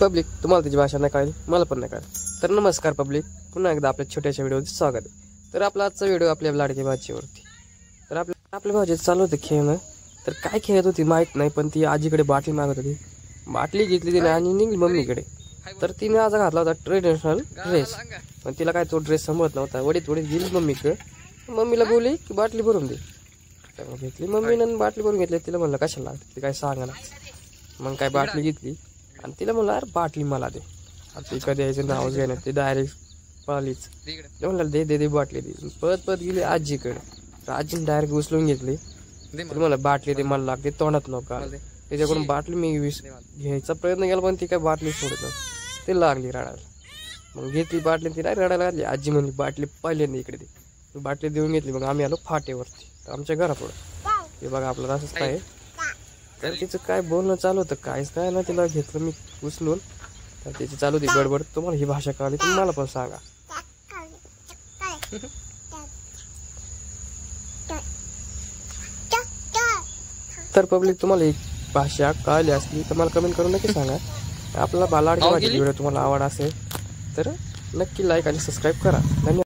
Public, तुम्हाला त्याची भाषा नाही कळली, मला पण नाही कळली. तर नमस्कार पब्लिक, पुन्हा एकदा आपल्या छोट्याशा व्हिडिओचं स्वागत आहे. तर आपला आजचा व्हिडिओ आपल्या लाडकी भाजीवरती. तर आपल्या भाजीत चालू होतं खेळणं. तर काय खेळत होती माहीत नाही, पण ती आजीकडे बाटली मागत होती. बाटली घेतली तिने आणि निघली मम्मीकडे. तर तिने आज घातला होता ट्रेडिशनल ड्रेस, पण तिला काय तो ड्रेस समजत नव्हता. वडीत गेली मम्मीकडे. मम्मीला बोलली की बाटली भरून दे. तर घेतली मम्मीनं बाटली भरून घेतली. तिला म्हणलं कशाला लागते, ती काय सांगा ना. मग काय बाटली घेतली आणि तिला म्हणलं अरे बाटली मला दे. आता ती कधी यायचं नावच घेण्यात, ते डायरेक्ट पळालीच. म्हणलं दे दे दे बाटली दे. पळत गेली आजीकडे. तर आजीने डायरेक्ट उचलून घेतली. मला बाटली दे, मला लागते, तोंडात नका. त्याच्याकडून बाटली मी घ्यायचा प्रयत्न केला, पण ती काय बाटली सोडत नव्हती. ते लागली रडायला. मग घेतली बाटली, ती नाही रडायला लागली. आजी म्हणली बाटली पहिल्यांदा इकडे दे. बाटली देऊन घेतली. मग आम्ही आलो फाटेवरती, आमच्या घरापुढं. हे बघा आपलं रस्ता आहे. तर तिचं काय बोलणं चालू होतं काहीच काय ना, तिला घेतलं मी उचलून. तर तिची चालू होती बडबड. तुम्हाला ही भाषा कळली तर मला पण सांगा. तर पब्लिक, तुम्हाला ही भाषा कळली असली तर मला कमेंट करून नक्की सांगा. आपला लाडकी भाजी व्हिडिओ तुम्हाला आवड असेल तर नक्की लाईक आणि सबस्क्राईब करा. धन्यवाद.